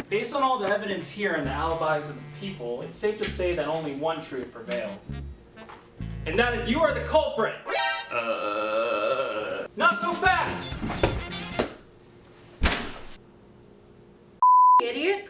Based on all the evidence here and the alibis of the people, it's safe to say that only one truth prevails. And that is you are the culprit! Not so fast! Idiot.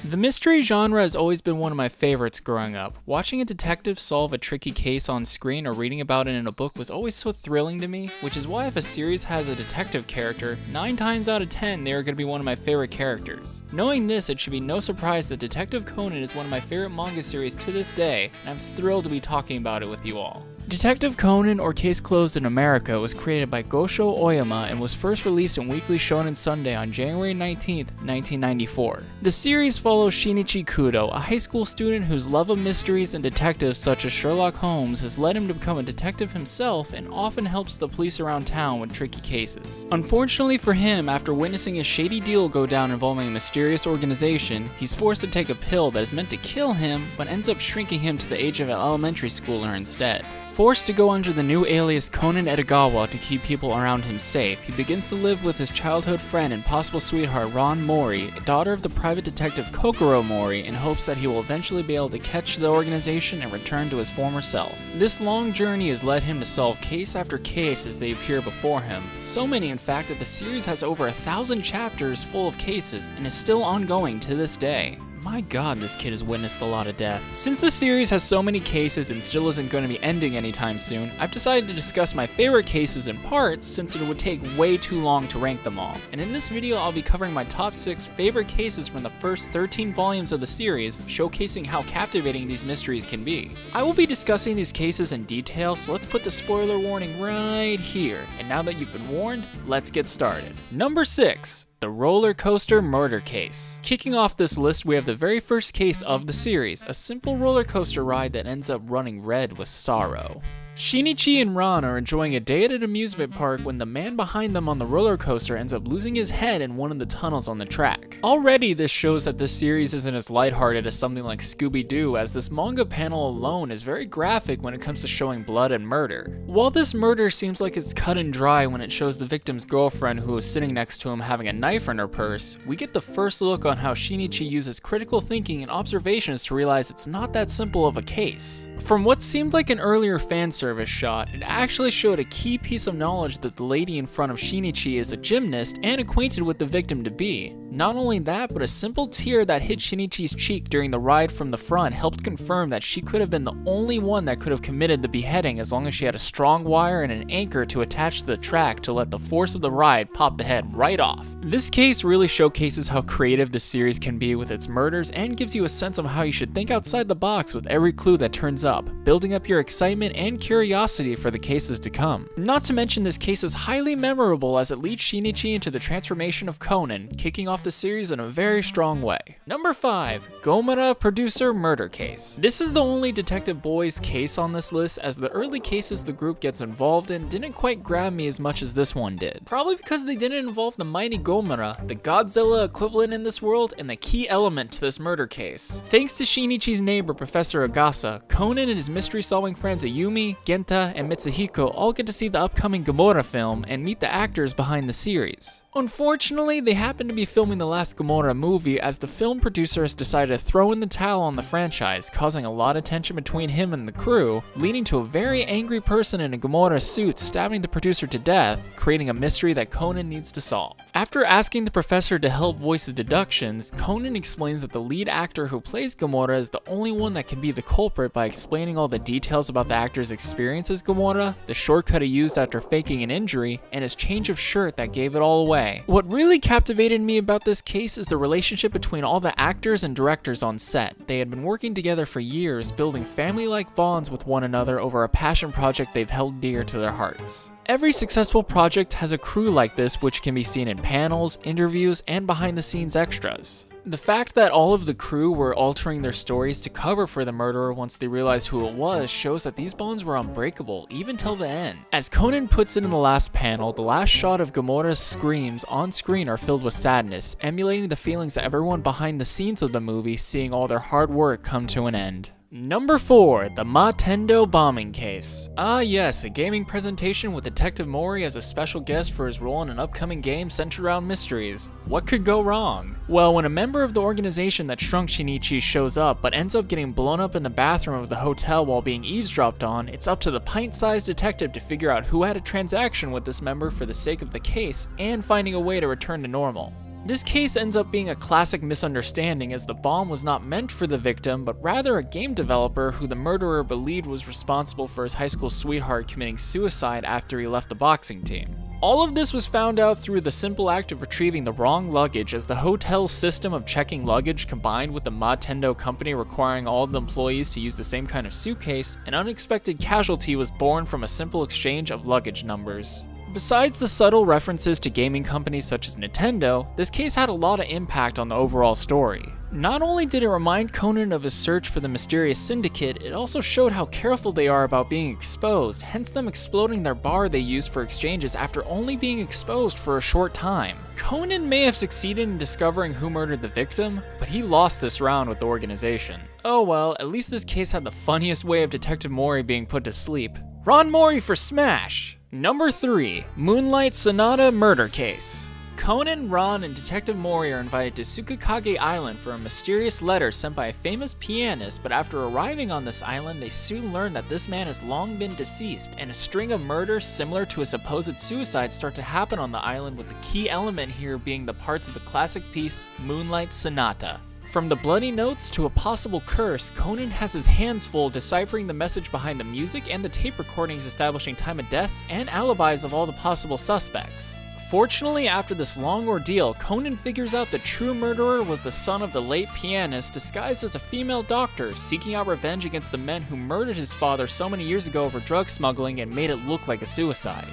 The mystery genre has always been one of my favorites growing up. Watching a detective solve a tricky case on screen or reading about it in a book was always so thrilling to me, which is why if a series has a detective character, 9 times out of 10 they are going to be one of my favorite characters. Knowing this, it should be no surprise that Detective Conan is one of my favorite manga series to this day, and I'm thrilled to be talking about it with you all. Detective Conan, or Case Closed in America, was created by Gosho Oyama and was first released in Weekly Shonen Sunday on January 19th, 1994. The series follows Shinichi Kudo, a high school student whose love of mysteries and detectives such as Sherlock Holmes has led him to become a detective himself and often helps the police around town with tricky cases. Unfortunately for him, after witnessing a shady deal go down involving a mysterious organization, he's forced to take a pill that is meant to kill him but ends up shrinking him to the age of an elementary schooler instead. Forced to go under the new alias Conan Edogawa to keep people around him safe, he begins to live with his childhood friend and possible sweetheart Ron Mori, daughter of the private detective Kokoro Mori, in hopes that he will eventually be able to catch the organization and return to his former self. This long journey has led him to solve case after case as they appear before him. So many in fact that the series has over 1,000 chapters full of cases and is still ongoing to this day. My god, this kid has witnessed a lot of death. Since the series has so many cases and still isn't going to be ending anytime soon, I've decided to discuss my favorite cases in parts since it would take way too long to rank them all. And in this video I'll be covering my top 6 favorite cases from the first 13 volumes of the series, showcasing how captivating these mysteries can be. I will be discussing these cases in detail, so let's put the spoiler warning right here. And now that you've been warned, let's get started. Number 6. The roller coaster murder case. Kicking off this list, we have the very first case of the series, a simple roller coaster ride that ends up running red with sorrow. Shinichi and Ron are enjoying a day at an amusement park when the man behind them on the roller coaster ends up losing his head in one of the tunnels on the track. Already this shows that this series isn't as lighthearted as something like Scooby-Doo, as this manga panel alone is very graphic when it comes to showing blood and murder. While this murder seems like it's cut and dry when it shows the victim's girlfriend who is sitting next to him having a knife in her purse, we get the first look on how Shinichi uses critical thinking and observations to realize it's not that simple of a case. From what seemed like an earlier fan service shot, it actually showed a key piece of knowledge that the lady in front of Shinichi is a gymnast and acquainted with the victim-to-be. Not only that, but a simple tear that hit Shinichi's cheek during the ride from the front helped confirm that she could have been the only one that could have committed the beheading as long as she had a strong wire and an anchor to attach to the track to let the force of the ride pop the head right off. This case really showcases how creative this series can be with its murders and gives you a sense of how you should think outside the box with every clue that turns up, building up your excitement and curiosity for the cases to come. Not to mention this case is highly memorable as it leads Shinichi into the transformation of Conan, kicking off the series in a very strong way. Number 5. Gomora Producer Murder Case. This is the only Detective Boys case on this list, as the early cases the group gets involved in didn't quite grab me as much as this one did. Probably because they didn't involve the mighty Gomora, the Godzilla equivalent in this world, and the key element to this murder case. Thanks to Shinichi's neighbor Professor Agasa, Conan and his mystery-solving friends Ayumi, Genta, and Mitsuhiko all get to see the upcoming Gomora film and meet the actors behind the series. Unfortunately, they happen to be filming the last Gomora movie as the film producer has decided to throw in the towel on the franchise, causing a lot of tension between him and the crew, leading to a very angry person in a Gomora suit stabbing the producer to death, creating a mystery that Conan needs to solve. After asking the professor to help voice his deductions, Conan explains that the lead actor who plays Gomora is the only one that can be the culprit by explaining all the details about the actor's experience as Gomora, the shortcut he used after faking an injury, and his change of shirt that gave it all away. What really captivated me about this case is the relationship between all the actors and directors on set. They had been working together for years, building family-like bonds with one another over a passion project they've held dear to their hearts. Every successful project has a crew like this, which can be seen in panels, interviews, and behind-the-scenes extras. The fact that all of the crew were altering their stories to cover for the murderer once they realized who it was shows that these bonds were unbreakable, even till the end. As Conan puts it in the last panel, the last shot of Gamora's screams on screen are filled with sadness, emulating the feelings of everyone behind the scenes of the movie seeing all their hard work come to an end. Number 4, the MaTendo bombing case. Ah yes, a gaming presentation with Detective Mori as a special guest for his role in an upcoming game centered around mysteries. What could go wrong? Well, when a member of the organization that shrunk Shinichi shows up but ends up getting blown up in the bathroom of the hotel while being eavesdropped on, it's up to the pint-sized detective to figure out who had a transaction with this member for the sake of the case and finding a way to return to normal. This case ends up being a classic misunderstanding as the bomb was not meant for the victim, but rather a game developer who the murderer believed was responsible for his high school sweetheart committing suicide after he left the boxing team. All of this was found out through the simple act of retrieving the wrong luggage, as the hotel's system of checking luggage combined with the MaTendo company requiring all of the employees to use the same kind of suitcase. An unexpected casualty was born from a simple exchange of luggage numbers. Besides the subtle references to gaming companies such as Nintendo, this case had a lot of impact on the overall story. Not only did it remind Conan of his search for the mysterious syndicate, it also showed how careful they are about being exposed, hence them exploding their bar they used for exchanges after only being exposed for a short time. Conan may have succeeded in discovering who murdered the victim, but he lost this round with the organization. Oh well, at least this case had the funniest way of Detective Mori being put to sleep. Ron Mori for Smash! Number 3, Moonlight Sonata murder case. Conan, Ron, and Detective Mori are invited to Tsukikage Island for a mysterious letter sent by a famous pianist, but after arriving on this island, they soon learn that this man has long been deceased, and a string of murders similar to a supposed suicide start to happen on the island, with the key element here being the parts of the classic piece Moonlight Sonata. From the bloody notes to a possible curse, Conan has his hands full deciphering the message behind the music and the tape recordings establishing time of deaths and alibis of all the possible suspects. Fortunately, after this long ordeal, Conan figures out the true murderer was the son of the late pianist disguised as a female doctor, seeking out revenge against the men who murdered his father so many years ago over drug smuggling and made it look like a suicide.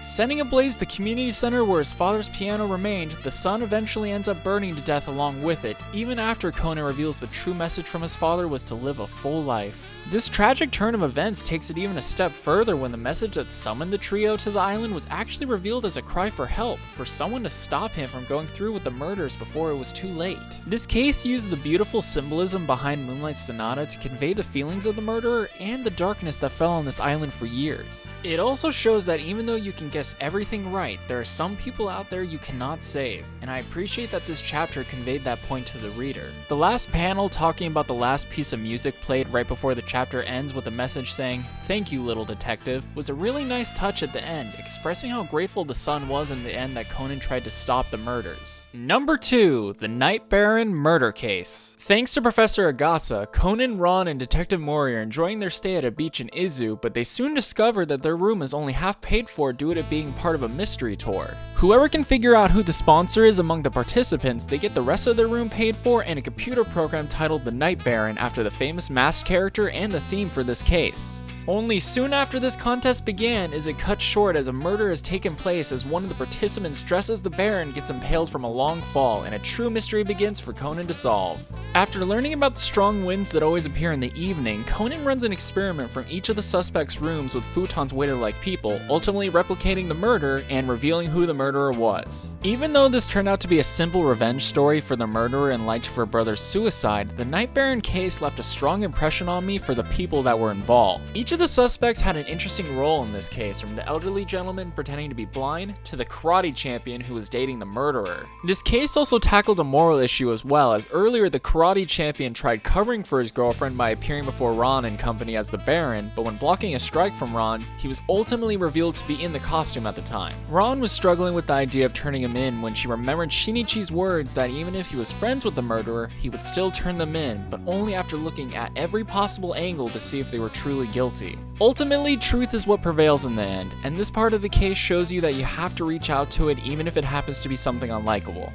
Setting ablaze the community center where his father's piano remained, the son eventually ends up burning to death along with it, even after Conan reveals the true message from his father was to live a full life. This tragic turn of events takes it even a step further when the message that summoned the trio to the island was actually revealed as a cry for help, for someone to stop him from going through with the murders before it was too late. This case used the beautiful symbolism behind Moonlight Sonata to convey the feelings of the murderer and the darkness that fell on this island for years. It also shows that even though you can guess everything right, there are some people out there you cannot save, and I appreciate that this chapter conveyed that point to the reader. The last panel talking about the last piece of music played right before the chapter ends with a message saying, "Thank you, little detective," was a really nice touch at the end, expressing how grateful the son was in the end that Conan tried to stop the murders. Number 2, the Night Baron murder case. Thanks to Professor Agasa, Conan, Ron, and Detective Mori are enjoying their stay at a beach in Izu, but they soon discover that their room is only half paid for due to it being part of a mystery tour. Whoever can figure out who the sponsor is among the participants, they get the rest of their room paid for and a computer program titled the Night Baron after the famous masked character and the theme for this case. Only soon after this contest began is it cut short as a murder has taken place as one of the participants dressed as the Baron gets impaled from a long fall, and a true mystery begins for Conan to solve. After learning about the strong winds that always appear in the evening, Conan runs an experiment from each of the suspects' rooms with futons weighted like people, ultimately replicating the murder and revealing who the murderer was. Even though this turned out to be a simple revenge story for the murderer in light of her brother's suicide, the Night Baron case left a strong impression on me for the people that were involved. Each of the suspects had an interesting role in this case, from the elderly gentleman pretending to be blind to the karate champion who was dating the murderer. This case also tackled a moral issue as well, as earlier the karate champion tried covering for his girlfriend by appearing before Ron and company as the Baron, but when blocking a strike from Ron, he was ultimately revealed to be in the costume at the time. Ron was struggling with the idea of turning him in when she remembered Shinichi's words that even if he was friends with the murderer, he would still turn them in, but only after looking at every possible angle to see if they were truly guilty. Ultimately, truth is what prevails in the end, and this part of the case shows you that you have to reach out to it even if it happens to be something unlikable.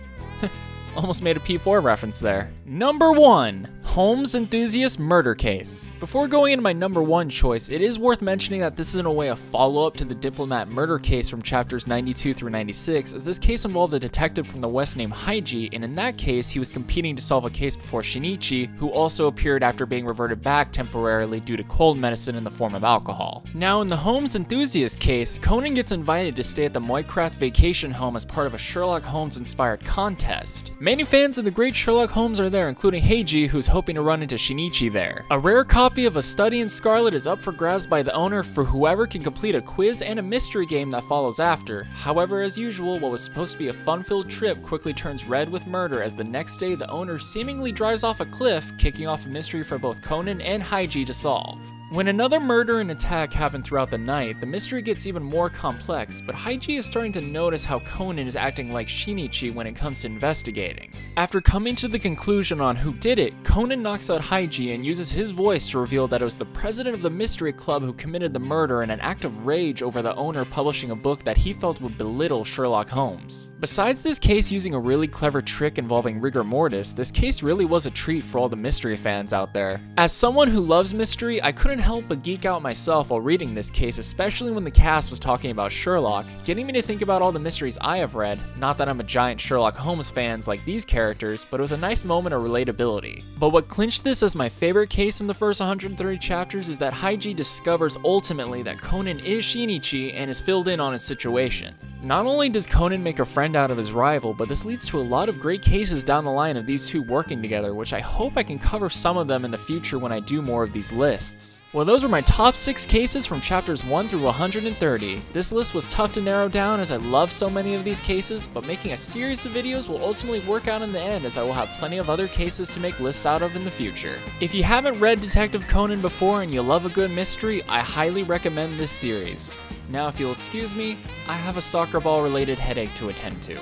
Almost made a P4 reference there. Number 1, Holmes Enthusiast murder case. Before going into my number 1 choice, it is worth mentioning that this is in a way a follow-up to the Diplomat murder case from chapters 92 through 96, as this case involved a detective from the West named Haiji, and in that case, he was competing to solve a case before Shinichi, who also appeared after being reverted back temporarily due to cold medicine in the form of alcohol. Now, in the Holmes Enthusiast case, Conan gets invited to stay at the Moycraft vacation home as part of a Sherlock Holmes-inspired contest. Many fans of the great Sherlock Holmes are there, including Haiji, who's hoping hoping to run into Shinichi there. A rare copy of A Study in Scarlet is up for grabs by the owner for whoever can complete a quiz and a mystery game that follows after. However, as usual, what was supposed to be a fun-filled trip quickly turns red with murder as the next day the owner seemingly drives off a cliff, kicking off a mystery for both Conan and Haiji to solve. When another murder and attack happen throughout the night, the mystery gets even more complex, but Haiji is starting to notice how Conan is acting like Shinichi when it comes to investigating. After coming to the conclusion on who did it, Conan knocks out Haiji and uses his voice to reveal that it was the president of the mystery club who committed the murder in an act of rage over the owner publishing a book that he felt would belittle Sherlock Holmes. Besides this case using a really clever trick involving rigor mortis, this case really was a treat for all the mystery fans out there. As someone who loves mystery, I couldn't help but geek out myself while reading this case, especially when the cast was talking about Sherlock, getting me to think about all the mysteries I have read. Not that I'm a giant Sherlock Holmes fan like these characters, but it was a nice moment of relatability. But what clinched this as my favorite case in the first 130 chapters is that Haiji discovers ultimately that Conan is Shinichi and is filled in on his situation. Not only does Conan make a friend out of his rival, but this leads to a lot of great cases down the line of these two working together, which I hope I can cover some of them in the future when I do more of these lists. Well, those were my top 6 cases from chapters 1 through 130. This list was tough to narrow down as I love so many of these cases, but making a series of videos will ultimately work out in the end as I will have plenty of other cases to make lists out of in the future. If you haven't read Detective Conan before and you love a good mystery, I highly recommend this series. Now, if you'll excuse me, I have a soccer ball related headache to attend to.